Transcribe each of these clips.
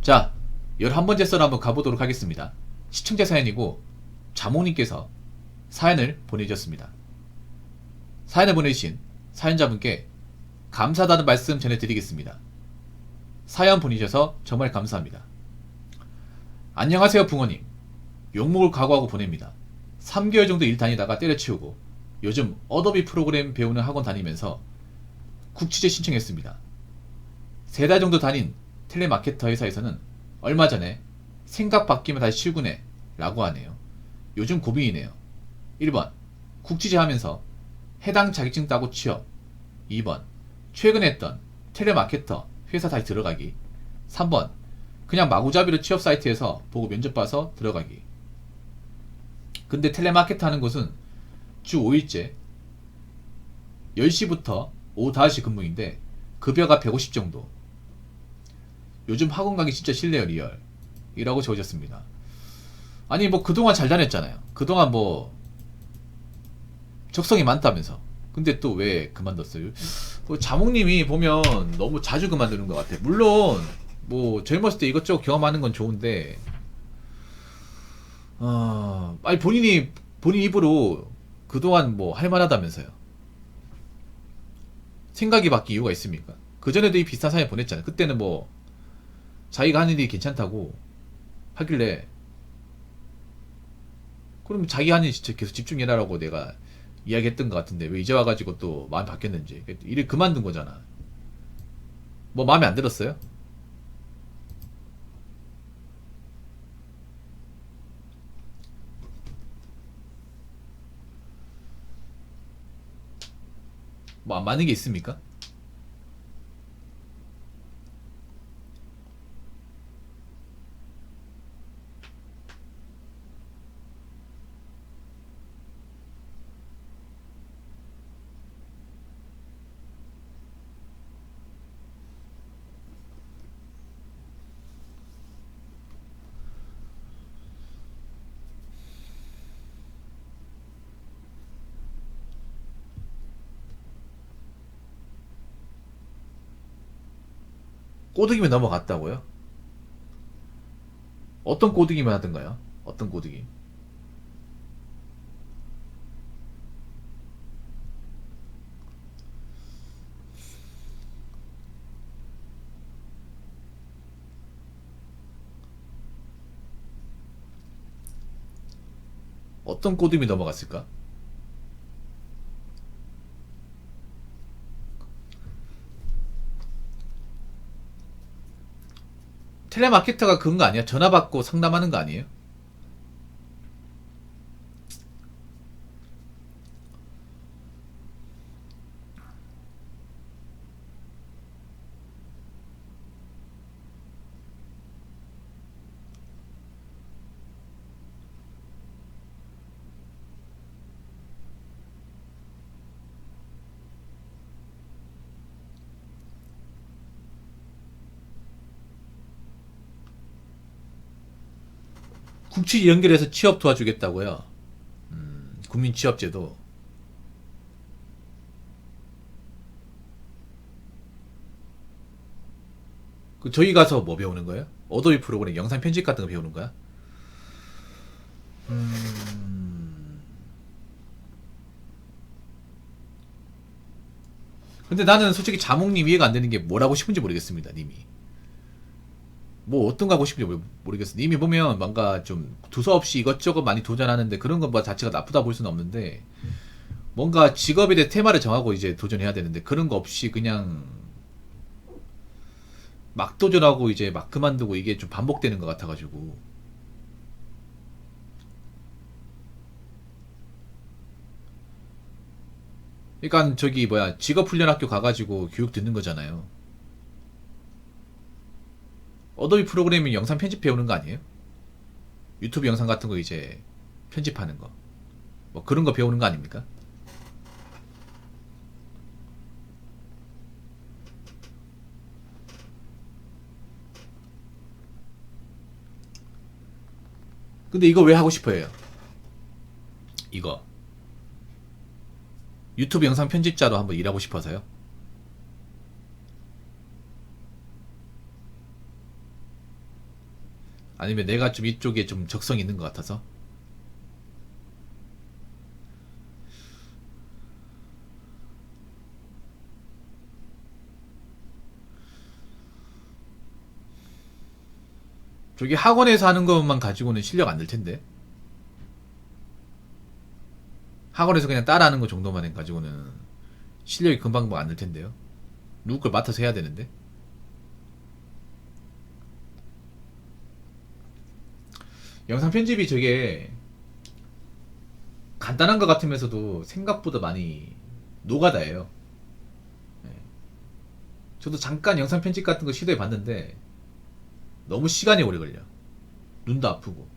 자, 11번째 썰 한번 가보도록 하겠습니다. 시청자 사연이고 자몽님께서 사연을 보내주셨습니다. 사연을 보내주신 사연자분께 감사하다는 말씀 전해드리겠습니다. 사연 보내주셔서 정말 감사합니다. 안녕하세요 붕어님. 욕먹을 각오하고 보냅니다. 3개월 정도 일 다니다가 때려치우고 요즘 어도비 프로그램 배우는 학원 다니면서 국취제 신청했습니다. 3달 정도 다닌 텔레마케터 회사에서는 얼마 전에 생각 바뀌면 다시 출근해 라고 하네요. 요즘 고민이네요. 1번 국취제 하면서 해당 자격증 따고 취업. 2번 최근에 했던 텔레마케터 회사 다시 들어가기. 3번 그냥 마구잡이로 취업 사이트에서 보고 면접 봐서 들어가기. 근데 텔레마케터 하는 곳은 주 5일째 10시부터 오후 5시 근무인데 급여가 150 정도. 요즘 학원 가기 진짜 싫네요 리얼 이라고 적으셨습니다. 아니 뭐 그동안 잘 다녔잖아요. 그동안 뭐 적성이 많다면서. 근데 또 왜 그만뒀어요? 자몽님이 보면 너무 자주 그만두는 것 같아. 물론 뭐 젊었을 때 이것저것 경험하는 건 좋은데 아니 본인 입으로 그동안 뭐 할만하다면서요. 생각이 바뀐 이유가 있습니까? 그전에도 이 비슷한 사연 보냈잖아요. 그때는 뭐 자기가 하는 일이 괜찮다고 하길래 그럼 자기 하는 일 진짜 계속 집중해라라고 내가 이야기했던 것 같은데 왜 이제 와가지고 또 마음이 바뀌었는지. 일을 그만둔 거잖아. 뭐 마음에 안 들었어요? 뭐 안 맞는 게 있습니까? 꼬드기면 넘어갔다고요? 어떤 꼬드기만 하던가요? 어떤 꼬드기? 어떤 꼬드기 넘어갔을까? 텔레마케터가 그런 거 아니야? 전화 받고 상담하는 거 아니에요? 국취 연결해서 취업 도와주겠다고요? 국민 취업제도. 그 저기 가서 뭐 배우는 거예요? 어도비 프로그램 영상 편집 같은 거 배우는 거야? 근데 나는 솔직히 자몽님 이해가 안 되는 게 뭘 하고 싶은지 모르겠습니다. 님이 뭐 어떤 거 하고 싶은지 모르겠어. 님이 보면 뭔가 좀 두서없이 이것저것 많이 도전하는데 그런 거 뭐 자체가 나쁘다 볼 수는 없는데 뭔가 직업에 대해 테마를 정하고 이제 도전해야 되는데 그런 거 없이 그냥 막 도전하고 이제 막 그만두고 이게 좀 반복되는 것 같아가지고. 그러니까 저기 뭐야 직업훈련학교 가가지고 교육 듣는 거잖아요. 어도비 프로그래밍 영상 편집 배우는 거 아니에요? 유튜브 영상 같은 거 이제 편집하는 거. 뭐 그런 거 배우는 거 아닙니까? 근데 이거 왜 하고 싶어해요? 이거 유튜브 영상 편집자로 한번 일하고 싶어서요? 아니면 내가 좀 이쪽에 좀 적성이 있는 것 같아서? 저기 학원에서 하는 것만 가지고는 실력 안 될 텐데. 학원에서 그냥 따라하는 것 정도만 해가지고는 실력이 금방 안 될 텐데요. 누구 걸 맡아서 해야 되는데. 영상 편집이 저게 간단한 것 같으면서도 생각보다 많이 노가다예요. 네. 저도 잠깐 영상 편집 같은 거 시도해 봤는데 너무 시간이 오래 걸려. 눈도 아프고.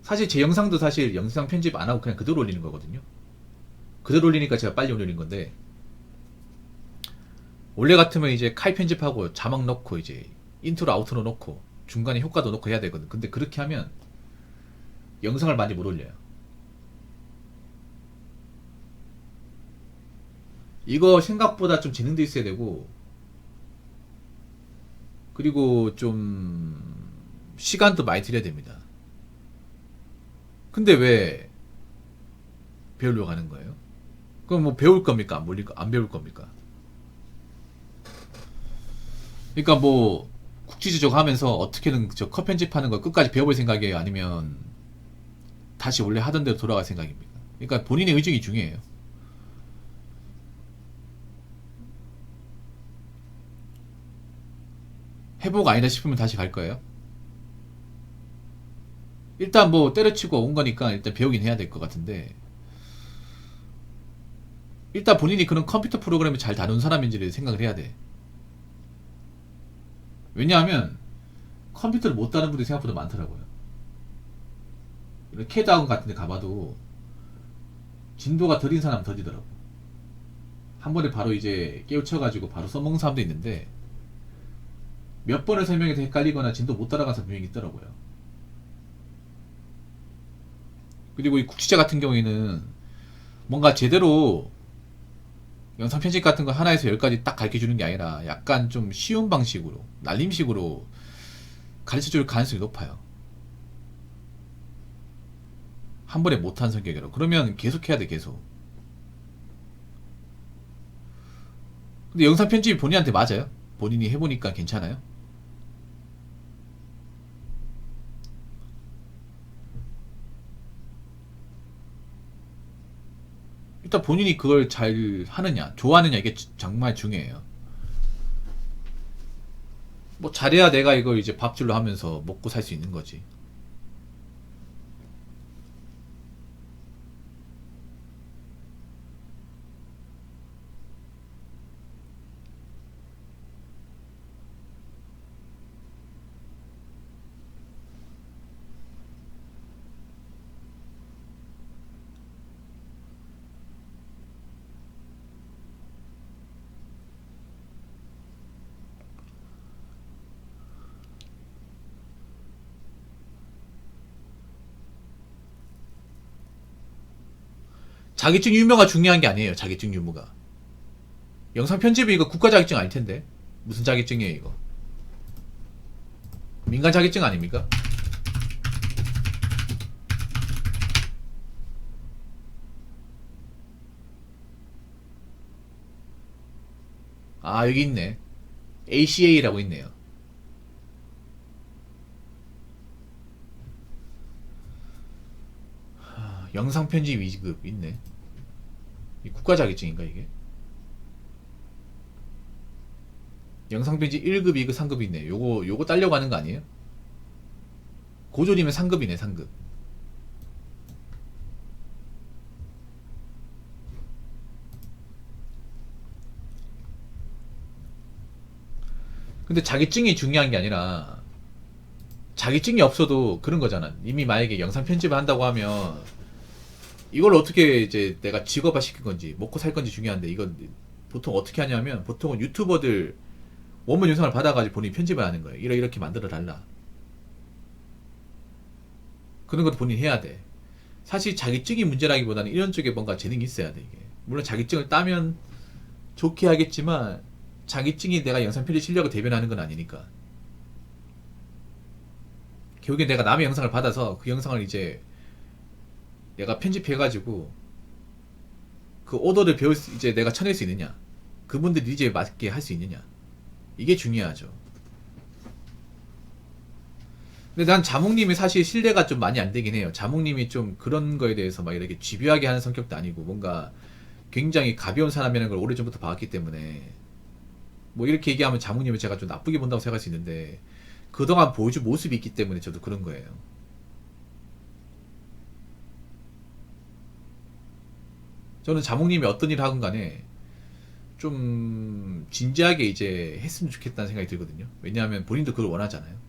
사실 제 영상도 사실 영상 편집 안 하고 그냥 그대로 올리는 거거든요. 그대로 올리니까 제가 빨리 올리는 건데, 원래 같으면 이제 칼 편집하고 자막 넣고 이제 인트로 아우트로 넣고 중간에 효과도 넣고 해야 되거든. 근데 그렇게 하면 영상을 많이 못 올려요. 이거 생각보다 좀 재능도 있어야 되고, 그리고 좀 시간도 많이 들여야 됩니다. 근데 왜 배우려고 하는 거예요? 그럼 뭐 배울 겁니까? 안 배울 겁니까? 그러니까 뭐 국지지적 하면서 어떻게든 저 컷 편집하는 걸 끝까지 배워볼 생각이에요? 아니면 다시 원래 하던 대로 돌아갈 생각입니까? 그러니까 본인의 의중이 중요해요. 회복 아니다 싶으면 다시 갈 거예요? 일단 뭐 때려치고 온 거니까 일단 배우긴 해야 될 것 같은데, 일단 본인이 그런 컴퓨터 프로그램을 잘 다루는 사람인지를 생각을 해야 돼. 왜냐하면 컴퓨터를 못 다루는 분들이 생각보다 많더라고요. 이런 캐드 학원 같은 데 가봐도 진도가 더딘 사람 더디더라고. 한 번에 바로 이제 깨우쳐가지고 바로 써먹는 사람도 있는데, 몇 번을 설명해서 헷갈리거나 진도 못 따라가는 사람 분명히 있더라고요. 그리고 이 국지자 같은 경우에는 뭔가 제대로 영상 편집 같은 거 하나에서 10가지 딱 가르쳐 주는 게 아니라 약간 좀 쉬운 방식으로, 날림식으로 가르쳐 줄 가능성이 높아요. 한 번에 못한 성격이라. 그러면 계속 해야 돼, 계속. 근데 영상 편집이 본인한테 맞아요? 본인이 해보니까 괜찮아요? 일단 본인이 그걸 잘 하느냐, 좋아하느냐, 이게 정말 중요해요. 뭐 잘해야 내가 이걸 이제 밥줄로 하면서 먹고 살 수 있는 거지. 자격증 유무가 중요한 게 아니에요. 자격증 유무가. 영상 편집이 이거 국가 자격증 아닐 텐데. 무슨 자격증이에요, 이거? 민간 자격증 아닙니까? 아, 여기 있네. ACA라고 있네요. 영상 편집 2급 있네. 이 국가 자격증인가 이게? 영상 편집 1급, 2급, 3급이 있네. 요거 따려고 하는 거 아니에요? 고졸이면 3급이네, 3급. 근데 자격증이 중요한 게 아니라, 자격증이 없어도 그런 거잖아. 이미 만약에 영상 편집을 한다고 하면 이걸 어떻게 이제 내가 직업화 시킬 건지 먹고 살 건지 중요한데, 이건 보통 어떻게 하냐면, 보통은 유튜버들 원문 영상을 받아가지고 본인이 편집을 하는 거예요. 이렇게 만들어 달라. 그런 것도 본인이 해야 돼. 사실 자격증이 문제라기보다는 이런 쪽에 뭔가 재능이 있어야 돼, 이게. 물론 자격증을 따면 좋게 하겠지만 자격증이 내가 영상 편집 실력을 대변하는 건 아니니까. 결국에 내가 남의 영상을 받아서 그 영상을 이제 내가 편집해가지고 그 오더를 이제 내가 쳐낼 수 있느냐, 그분들이 이제 맞게 할 수 있느냐, 이게 중요하죠. 근데 난 자몽님이 사실 신뢰가 좀 많이 안 되긴 해요. 자몽님이 좀 그런 거에 대해서 막 이렇게 집요하게 하는 성격도 아니고 뭔가 굉장히 가벼운 사람이라는 걸 오래전부터 봐왔기 때문에 뭐 이렇게 얘기하면 자몽님을 제가 좀 나쁘게 본다고 생각할 수 있는데 그동안 보여준 모습이 있기 때문에 저도 그런 거예요. 저는 자몽님이 어떤 일을 하건 간에 좀 진지하게 이제 했으면 좋겠다는 생각이 들거든요. 왜냐하면 본인도 그걸 원하잖아요.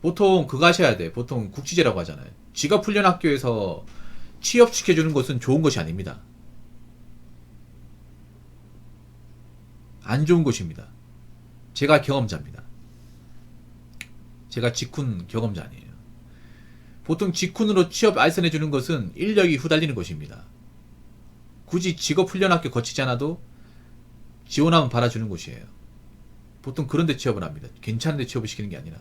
보통 그거 하셔야 돼. 보통 국지제라고 하잖아요. 직업훈련학교에서 취업시켜주는 것은 좋은 것이 아닙니다. 안 좋은 곳입니다. 제가 경험자입니다. 제가 직훈 경험자 아니에요. 보통 직훈으로 취업 알선해주는 것은 인력이 후달리는 것입니다. 굳이 직업훈련학교 거치지 않아도 지원하면 받아주는 곳이에요. 보통 그런 데 취업을 합니다. 괜찮은 데 취업을 시키는 게 아니라.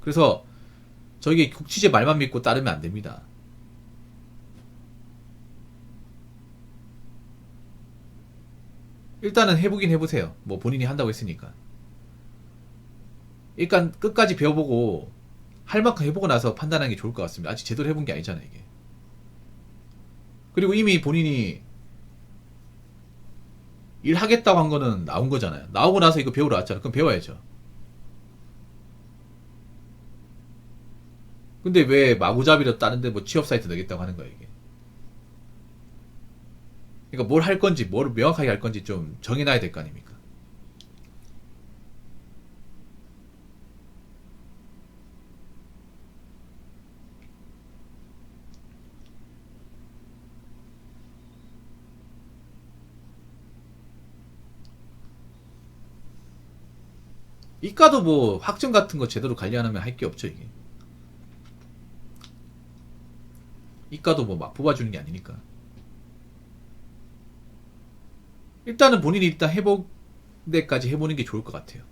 그래서 저기 국치제 말만 믿고 따르면 안 됩니다. 일단은 해보긴 해보세요. 뭐 본인이 한다고 했으니까. 일단 끝까지 배워보고 할 만큼 해보고 나서 판단하는 게 좋을 것 같습니다. 아직 제대로 해본 게 아니잖아요, 이게. 그리고 이미 본인이 일하겠다고 한 거는 나온 거잖아요. 나오고 나서 이거 배우러 왔잖아요. 그럼 배워야죠. 근데 왜 마구잡이로 다른데 뭐 취업 사이트 넣겠다고 하는 거야, 이게. 그러니까 뭘 할 건지, 뭘 명확하게 할 건지 좀 정해놔야 될 거 아닙니까? 이과도 뭐 학점 같은 거 제대로 관리 안 하면 할 게 없죠, 이게. 이과도 뭐 막 뽑아주는 게 아니니까. 일단은 본인이 일단 해볼 데까지 해보는 게 좋을 것 같아요.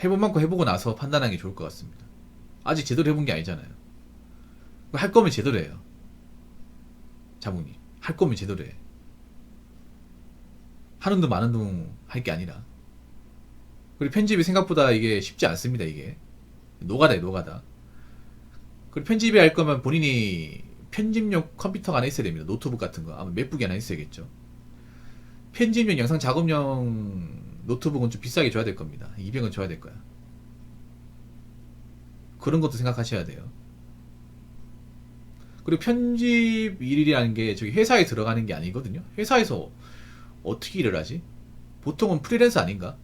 해본 만큼 해보고 나서 판단하는 게 좋을 것 같습니다. 아직 제대로 해본 게 아니잖아요. 할 거면 제대로 해요. 자몽님. 할 거면 제대로 해. 하는 둥 마는 둥 할 게 아니라. 그리고 편집이 생각보다 이게 쉽지 않습니다, 이게. 노가다에 노가다. 그리고 편집이 할 거면 본인이 편집용 컴퓨터가 하나 있어야 됩니다. 노트북 같은 거. 아마 맥북이 하나 있어야겠죠. 편집용 영상 작업용 노트북은 좀 비싸게 줘야 될 겁니다. 200원 줘야 될 거야. 그런 것도 생각하셔야 돼요. 그리고 편집 일이라는 게 저기 회사에 들어가는 게 아니거든요. 회사에서 어떻게 일을 하지? 보통은 프리랜서 아닌가?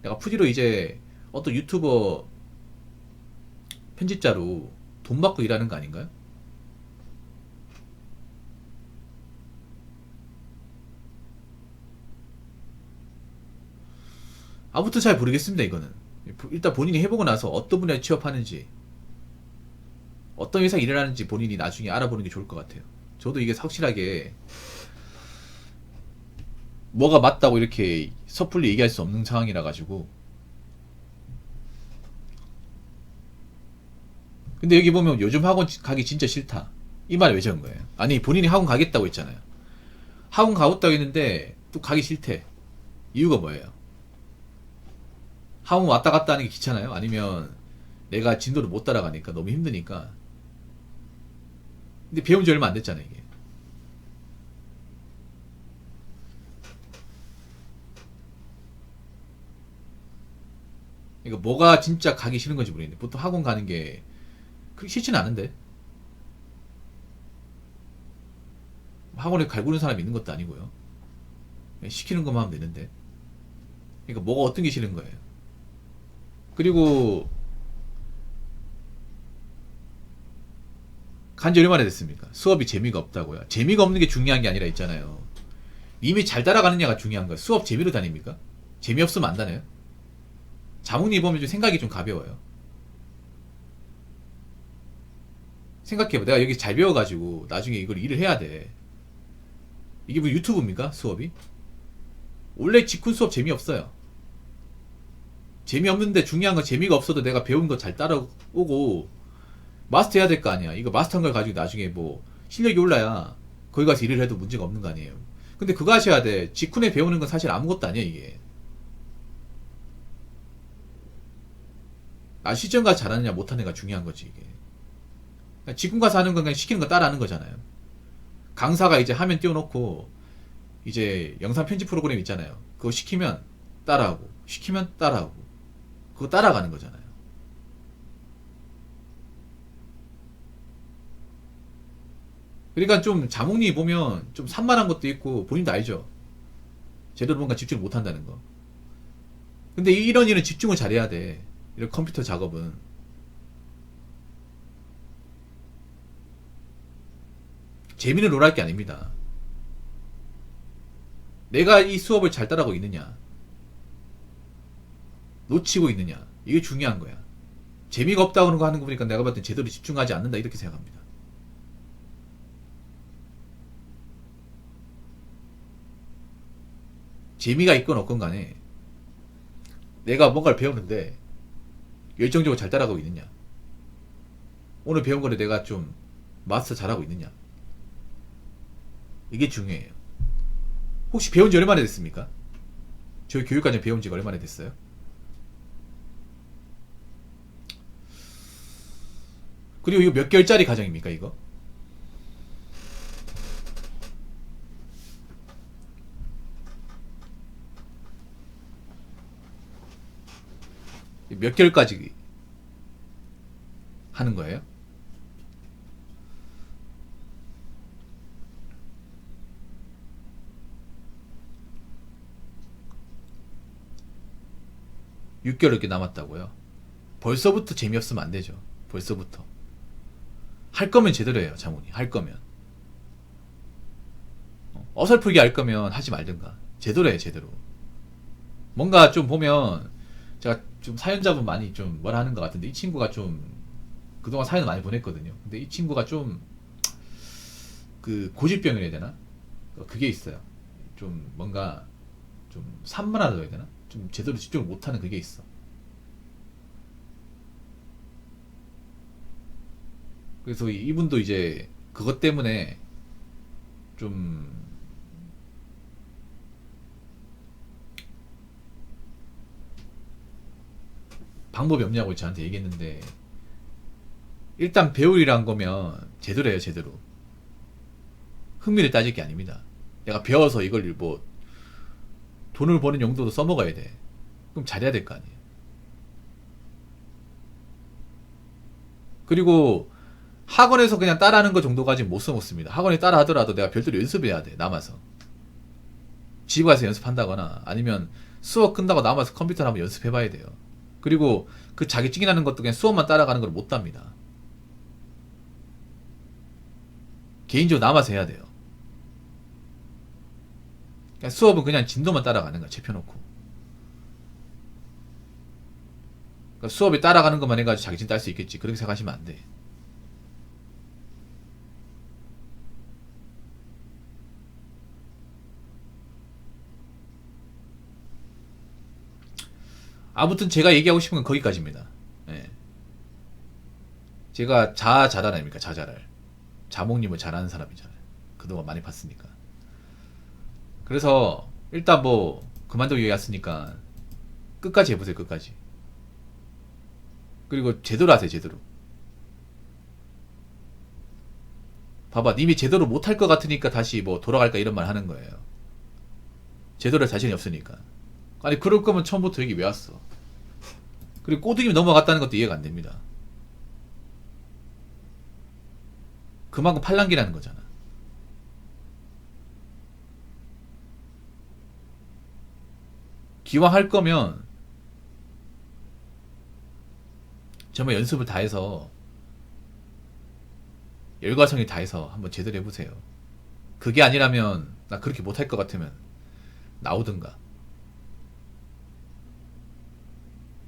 내가 프리로 이제 어떤 유튜버 편집자로 돈 받고 일하는 거 아닌가요? 아무튼 잘 모르겠습니다, 이거는. 일단 본인이 해보고 나서 어떤 분야에 취업하는지, 어떤 회사 일을 하는지 본인이 나중에 알아보는 게 좋을 것 같아요. 저도 이게 확실하게 뭐가 맞다고 이렇게 섣불리 얘기할 수 없는 상황이라 가지고. 근데 여기 보면 요즘 학원 가기 진짜 싫다, 이 말 왜 적은 거예요? 아니 본인이 학원 가겠다고 했잖아요. 학원 가겠다고 했는데 또 가기 싫대. 이유가 뭐예요? 학원 왔다 갔다 하는 게 귀찮아요? 아니면 내가 진도를 못 따라가니까 너무 힘드니까? 근데 배운 지 얼마 안 됐잖아요, 이게. 그러니까 뭐가 진짜 가기 싫은 건지 모르겠는데 보통 학원 가는 게 그렇게 싫지는 않은데, 학원에 갈구는 사람이 있는 것도 아니고요. 시키는 것만 하면 되는데. 그러니까 뭐가 어떤 게 싫은 거예요. 그리고 간지 얼마나 됐습니까? 수업이 재미가 없다고요. 재미가 없는 게 중요한 게 아니라 있잖아요. 이미 잘 따라가느냐가 중요한 거예요. 수업 재미로 다닙니까? 재미없으면 안 다녀요? 자몽님 보면 좀 생각이 좀 가벼워요. 생각해봐. 내가 여기 잘 배워가지고 나중에 이걸 일을 해야 돼. 이게 뭐 유튜브입니까? 수업이? 원래 직군 수업 재미없어요. 재미없는데 중요한 건 재미가 없어도 내가 배운 거 잘 따라오고 마스터 해야 될 거 아니야. 이거 마스터한 걸 가지고 나중에 뭐 실력이 올라야 거기 가서 일을 해도 문제가 없는 거 아니에요. 근데 그거 하셔야 돼. 직군에 배우는 건 사실 아무것도 아니야 이게. 시점 가서 잘하느냐 못하느냐가 중요한 거지 이게. 직군 가서 하는 건 그냥 시키는 거 따라하는 거잖아요. 강사가 이제 화면 띄워놓고 이제 영상 편집 프로그램 있잖아요. 그거 시키면 따라하고 시키면 따라하고 그거 따라가는 거잖아요. 그러니까 좀 자몽님 보면 좀 산만한 것도 있고 본인도 알죠. 제대로 뭔가 집중을 못한다는 거. 근데 이런 일은 집중을 잘해야 돼. 이런 컴퓨터 작업은. 재미를 놀할 게 아닙니다. 내가 이 수업을 잘 따라가고 있느냐 놓치고 있느냐 이게 중요한 거야. 재미가 없다고 하는 거 보니까 내가 봤을 땐 제대로 집중하지 않는다 이렇게 생각합니다. 재미가 있건 없건 간에 내가 뭔가를 배우는데 열정적으로 잘 따라가고 있느냐, 오늘 배운 거를 내가 좀 마스터 잘하고 있느냐, 이게 중요해요. 혹시 배운 지 얼마나 됐습니까? 저희 교육과정 배운 지가 얼마나 됐어요? 그리고 이거 몇 개월짜리 과정입니까 이거? 몇 개월까지 하는 거예요? (6개월) 이렇게 남았다고요? 벌써부터 재미없으면 안 되죠. 벌써부터 할 거면 제대로 해요. 자문이 할 거면 어설프게 할 거면 하지 말든가 제대로 해. 제대로 뭔가 좀 보면 제가 좀 사연자분 많이 좀 뭐라 하는 것 같은데, 이 친구가 좀 그동안 사연을 많이 보냈거든요. 근데 이 친구가 좀 그 고질병이라 해야 되나? 그게 있어요. 좀 뭔가 좀 산만하다고 해야 되나? 좀 제대로 집중을 못하는 그게 있어. 그래서 이분도 이제 그것 때문에 좀 방법이 없냐고 저한테 얘기했는데, 일단 배우리란 거면 제대로 해요. 제대로 흥미를 따질 게 아닙니다. 내가 배워서 이걸 뭐 돈을 버는 용도로 써먹어야 돼. 그럼 잘해야 될 거 아니에요. 그리고 학원에서 그냥 따라하는 거 정도까지 못 써먹습니다. 학원에 따라 하더라도 내가 별도로 연습해야 돼. 남아서 집에 가서 연습한다거나 아니면 수업 끝나고 남아서 컴퓨터를 한번 연습해봐야 돼요. 그리고 그 자기 찍이나는 것도 그냥 수업만 따라가는 걸 못합니다. 개인적으로 남아서 해야 돼요. 그러니까 수업은 그냥 진도만 따라가는 거야. 채펴놓고. 그러니까 수업에 따라가는 것만 해가지고 자기 진 딸 수 있겠지, 그렇게 생각하시면 안 돼. 아무튼 제가 얘기하고 싶은 건 거기까지입니다. 예. 제가 자잘한 아닙니까? 자잘할. 자몽님을 잘하는 사람이잖아요. 그동안 많이 봤으니까. 그래서 일단 뭐 그만두고 여기 왔으니까 끝까지 해보세요. 끝까지. 그리고 제대로 하세요. 제대로. 봐봐, 님이 제대로 못할 것 같으니까 다시 뭐 돌아갈까 이런 말 하는 거예요. 제대로 할 자신이 없으니까. 아니 그럴 거면 처음부터 여기 왜 왔어? 그리고 꼬드김이 넘어갔다는 것도 이해가 안 됩니다. 그만큼 팔랑기라는 거잖아. 기왕 할 거면 정말 연습을 다해서 열과성이 다해서 한번 제대로 해보세요. 그게 아니라면 나 그렇게 못할 것 같으면 나오든가.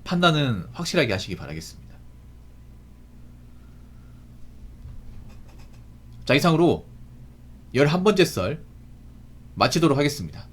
판단은 확실하게 하시기 바라겠습니다. 자, 이상으로 11번째 썰 마치도록 하겠습니다.